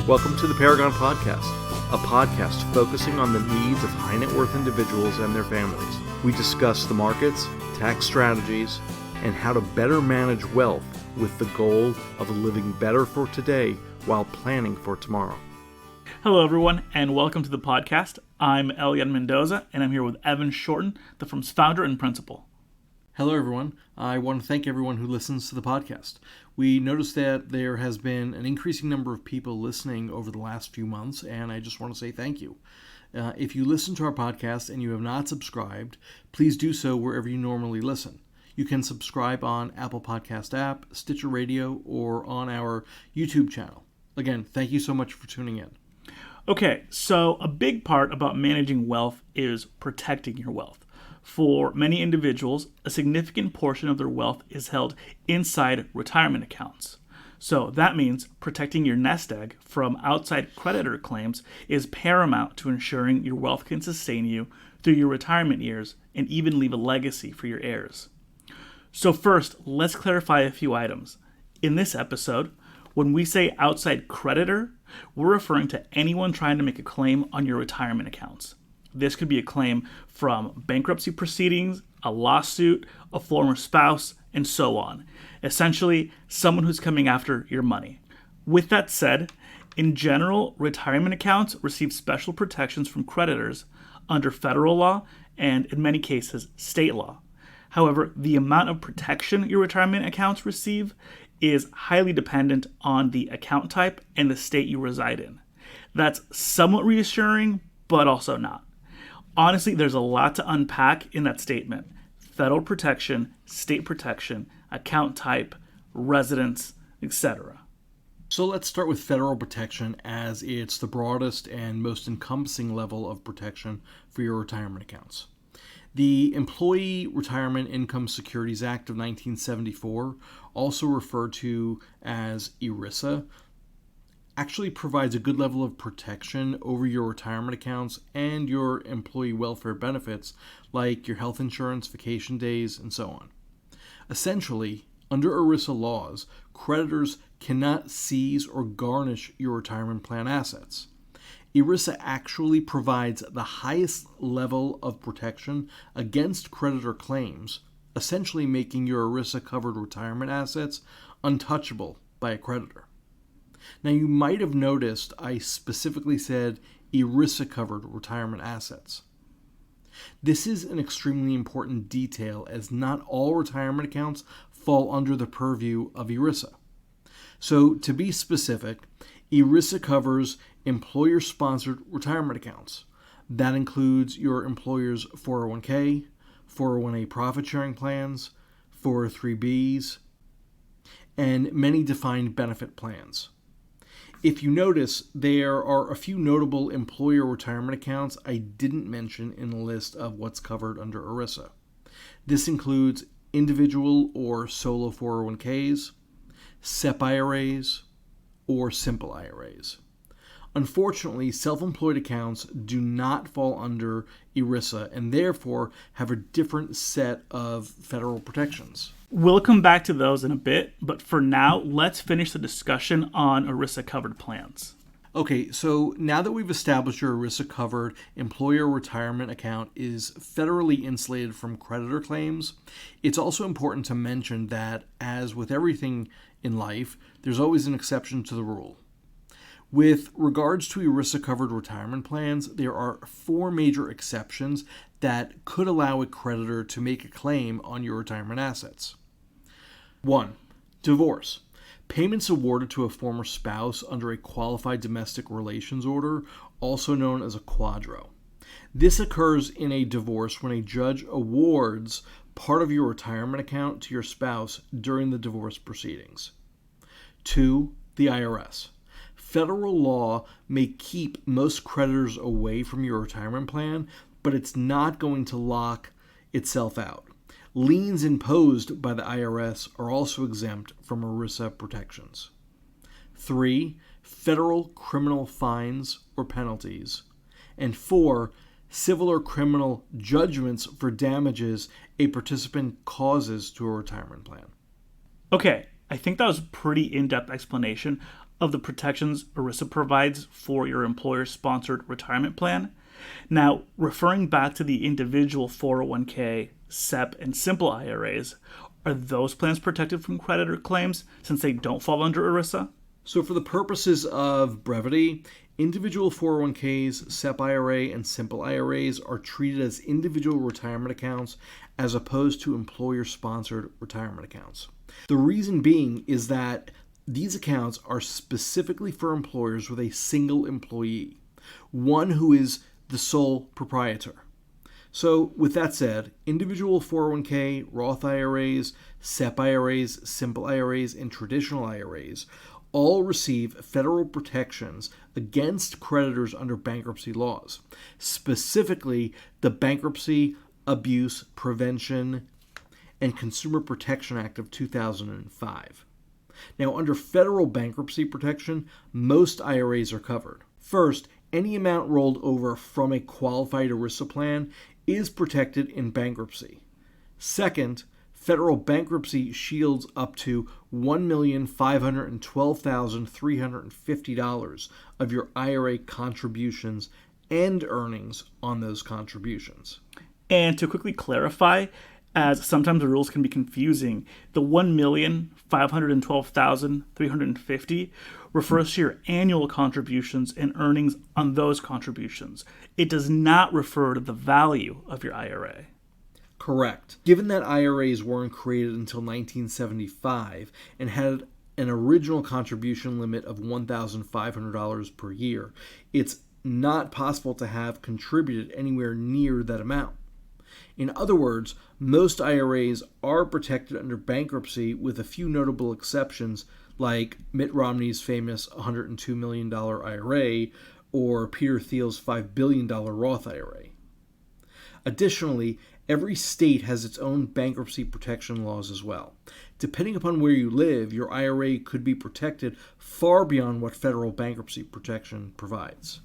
Welcome to the Paragon Podcast, a podcast focusing on the needs of high net worth individuals and their families. We discuss the markets, tax strategies, and how to better manage wealth with the goal of living better for today while planning for tomorrow. Hello, everyone, and welcome to the podcast. I'm Elean Mendoza, and I'm here with Evan Shorten, the firm's founder and principal. Hello, everyone. I want to thank everyone who listens to the podcast. We noticed that there has been an increasing number of people listening over the last few months, and I just want to say thank you. If you listen to our podcast and you have not subscribed, please do so wherever you normally listen. You can subscribe on Apple Podcast app, Stitcher Radio, or on our YouTube channel. Again, thank you so much for tuning in. Okay, so a big part about managing wealth is protecting your wealth. For many individuals, a significant portion of their wealth is held inside retirement accounts. So that means protecting your nest egg from outside creditor claims is paramount to ensuring your wealth can sustain you through your retirement years and even leave a legacy for your heirs. So first, let's clarify a few items. In this episode, when we say outside creditor, we're referring to anyone trying to make a claim on your retirement accounts. This could be a claim from bankruptcy proceedings, a lawsuit, a former spouse, and so on. Essentially, someone who's coming after your money. With that said, in general, retirement accounts receive special protections from creditors under federal law and, in many cases, state law. However, the amount of protection your retirement accounts receive is highly dependent on the account type and the state you reside in. That's somewhat reassuring, but also not. Honestly, there's a lot to unpack in that statement. Federal protection, state protection, account type, residence, etc. So let's start with federal protection, as it's the broadest and most encompassing level of protection for your retirement accounts. The Employee Retirement Income Securities Act of 1974, also referred to as ERISA, actually provides a good level of protection over your retirement accounts and your employee welfare benefits like your health insurance, vacation days, and so on. Essentially, under ERISA laws, creditors cannot seize or garnish your retirement plan assets. ERISA actually provides the highest level of protection against creditor claims, essentially making your ERISA-covered retirement assets untouchable by a creditor. Now, you might have noticed I specifically said ERISA-covered retirement assets. This is an extremely important detail, as not all retirement accounts fall under the purview of ERISA. So, to be specific, ERISA covers employer-sponsored retirement accounts. That includes your employer's 401k, 401a profit-sharing plans, 403bs, and many defined benefit plans. If you notice, there are a few notable employer retirement accounts I didn't mention in the list of what's covered under ERISA. This includes individual or solo 401ks, SEP IRAs, or simple IRAs. Unfortunately, self-employed accounts do not fall under ERISA and therefore have a different set of federal protections. We'll come back to those in a bit, but for now, let's finish the discussion on ERISA-covered plans. Okay, so now that we've established your ERISA-covered employer retirement account is federally insulated from creditor claims, it's also important to mention that, as with everything in life, there's always an exception to the rule. With regards to ERISA-covered retirement plans, there are 4 major exceptions that could allow a creditor to make a claim on your retirement assets. 1. Divorce. Payments awarded to a former spouse under a qualified domestic relations order, also known as a quadro. This occurs in a divorce when a judge awards part of your retirement account to your spouse during the divorce proceedings. 2. The IRS. Federal law may keep most creditors away from your retirement plan, but it's not going to lock itself out. Liens imposed by the IRS are also exempt from ERISA protections. 3. Federal criminal fines or penalties. And 4. Civil or criminal judgments for damages a participant causes to a retirement plan. Okay, I think that was a pretty in-depth explanation. of the protections ERISA provides for your employer-sponsored retirement plan. Now, referring back to the individual 401k, SEP, and simple IRAs, are those plans protected from creditor claims since they don't fall under ERISA? So for the purposes of brevity, individual 401ks, SEP IRA, and simple IRAs are treated as individual retirement accounts as opposed to employer-sponsored retirement accounts. The reason being is that these accounts are specifically for employers with a single employee, one who is the sole proprietor. So with that said, individual 401k, Roth IRAs, SEP IRAs, simple IRAs, and traditional IRAs all receive federal protections against creditors under bankruptcy laws, specifically the Bankruptcy, Abuse Prevention, and Consumer Protection Act of 2005. Now, under federal bankruptcy protection, most IRAs are covered. First, any amount rolled over from a qualified ERISA plan is protected in bankruptcy. Second, federal bankruptcy shields up to $1,512,350 of your IRA contributions and earnings on those contributions. And to quickly clarify, as sometimes the rules can be confusing, the $1,512,350 refers to your annual contributions and earnings on those contributions. It does not refer to the value of your IRA. Correct. Given that IRAs weren't created until 1975 and had an original contribution limit of $1,500 per year, it's not possible to have contributed anywhere near that amount. In other words, most IRAs are protected under bankruptcy with a few notable exceptions like Mitt Romney's famous $102 million IRA or Peter Thiel's $5 billion Roth IRA. Additionally, every state has its own bankruptcy protection laws as well. Depending upon where you live, your IRA could be protected far beyond what federal bankruptcy protection provides.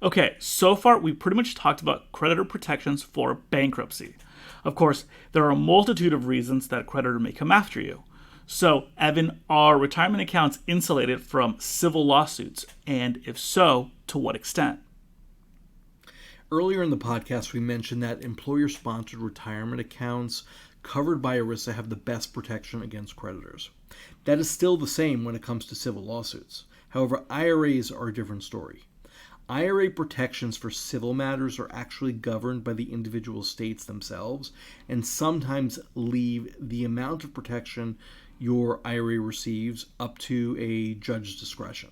Okay, so far we pretty much talked about creditor protections for bankruptcy. Of course, there are a multitude of reasons that a creditor may come after you. So, Evan, are retirement accounts insulated from civil lawsuits? And if so, to what extent? Earlier in the podcast, we mentioned that employer-sponsored retirement accounts covered by ERISA have the best protection against creditors. That is still the same when it comes to civil lawsuits. However, IRAs are a different story. IRA protections for civil matters are actually governed by the individual states themselves and sometimes leave the amount of protection your IRA receives up to a judge's discretion.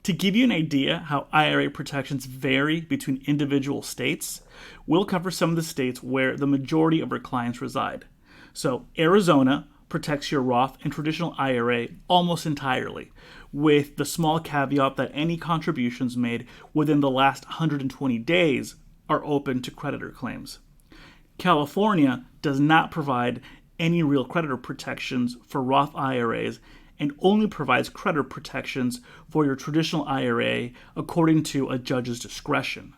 To give you an idea how IRA protections vary between individual states, we'll cover some of the states where the majority of our clients reside. So Arizona protects your Roth and traditional IRA almost entirely, with the small caveat that any contributions made within the last 120 days are open to creditor claims. California does not provide any real creditor protections for Roth IRAs and only provides creditor protections for your traditional IRA according to a judge's discretion.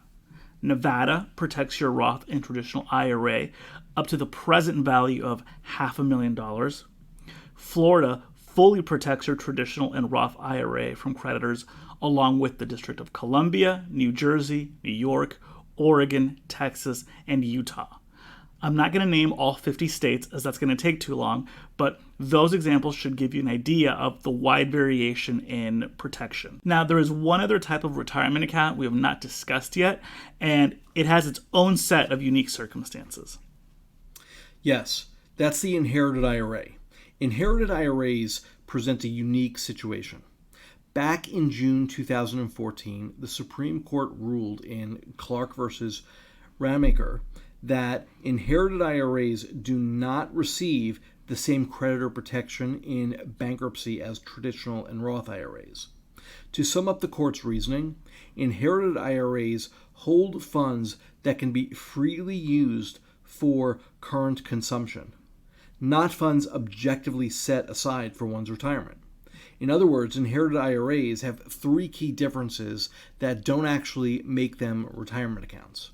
Nevada protects your Roth and traditional IRA up to the present value of $500,000. Florida fully protects your traditional and Roth IRA from creditors, along with the District of Columbia, New Jersey, New York, Oregon, Texas, and Utah. I'm not going to name all 50 states as that's going to take too long, but those examples should give you an idea of the wide variation in protection. Now, there is one other type of retirement account we have not discussed yet, and it has its own set of unique circumstances. Yes, that's the inherited IRA. Inherited IRAs present a unique situation. Back in June 2014, the Supreme Court ruled in Clark versus Ramaker that inherited IRAs do not receive the same creditor protection in bankruptcy as traditional and Roth IRAs. To sum up the court's reasoning, inherited IRAs hold funds that can be freely used for current consumption, not funds objectively set aside for one's retirement. In other words, inherited IRAs have three key differences that don't actually make them retirement accounts.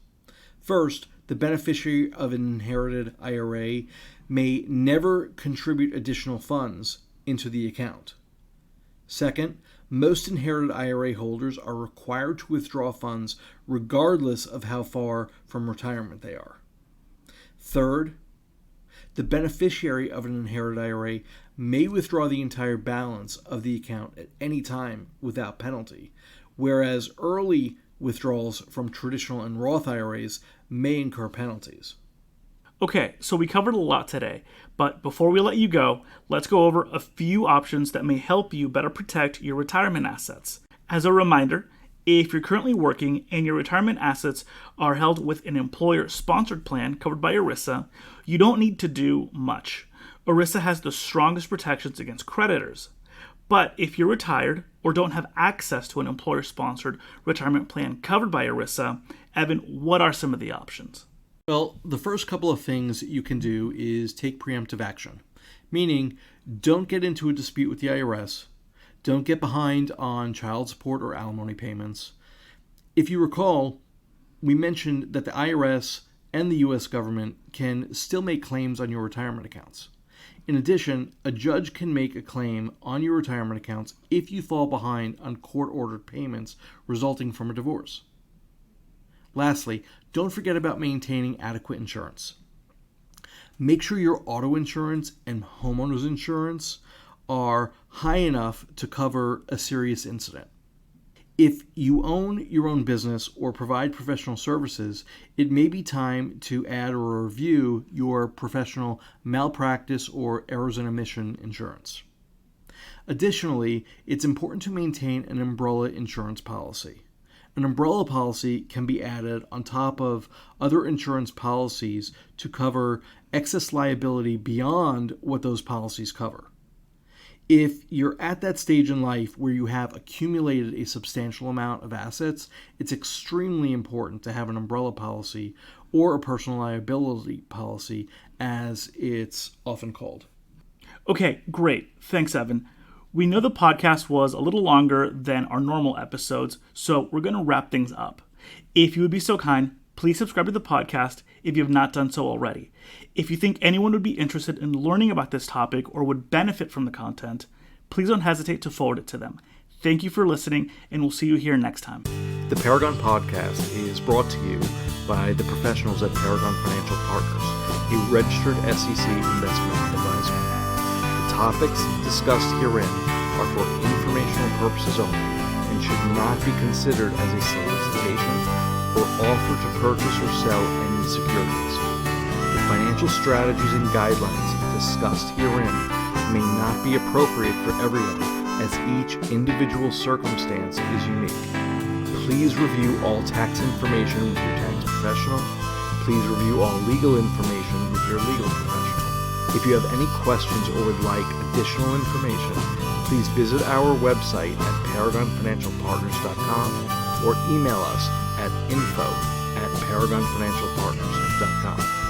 First, the beneficiary of an inherited IRA may never contribute additional funds into the account. Second, most inherited IRA holders are required to withdraw funds regardless of how far from retirement they are. Third, the beneficiary of an inherited IRA may withdraw the entire balance of the account at any time without penalty, whereas early withdrawals from traditional and Roth IRAs may incur penalties. Okay, so we covered a lot today, but before we let you go, let's go over a few options that may help you better protect your retirement assets. As a reminder, if you're currently working and your retirement assets are held with an employer-sponsored plan covered by ERISA, you don't need to do much. ERISA has the strongest protections against creditors. But if you're retired or don't have access to an employer-sponsored retirement plan covered by ERISA, Evan, what are some of the options? Well, the first couple of things you can do is take preemptive action, meaning don't get into a dispute with the IRS, don't get behind on child support or alimony payments. If you recall, we mentioned that the IRS and the U.S. government can still make claims on your retirement accounts. In addition, a judge can make a claim on your retirement accounts if you fall behind on court-ordered payments resulting from a divorce. Lastly, don't forget about maintaining adequate insurance. Make sure your auto insurance and homeowners insurance are high enough to cover a serious incident. If you own your own business or provide professional services, it may be time to add or review your professional malpractice or errors and omission insurance. Additionally, it's important to maintain an umbrella insurance policy. An umbrella policy can be added on top of other insurance policies to cover excess liability beyond what those policies cover. If you're at that stage in life where you have accumulated a substantial amount of assets, it's extremely important to have an umbrella policy or a personal liability policy, as it's often called. Okay, great. Thanks, Evan. We know the podcast was a little longer than our normal episodes, so we're going to wrap things up. If you would be so kind, please subscribe to the podcast if you have not done so already. If you think anyone would be interested in learning about this topic or would benefit from the content, please don't hesitate to forward it to them. Thank you for listening, and we'll see you here next time. The Paragon Podcast is brought to you by the professionals at Paragon Financial Partners, a registered SEC investment advisor. The topics discussed herein are for informational purposes only and should not be considered as a solicitation or offer to purchase or sell any securities. The financial strategies and guidelines discussed herein may not be appropriate for everyone, as each individual circumstance is unique. Please review all tax information with your tax professional. Please review all legal information with your legal professional. If you have any questions or would like additional information, please visit our website at paragonfinancialpartners.com or email us at info@paragonfinancialpartners.com.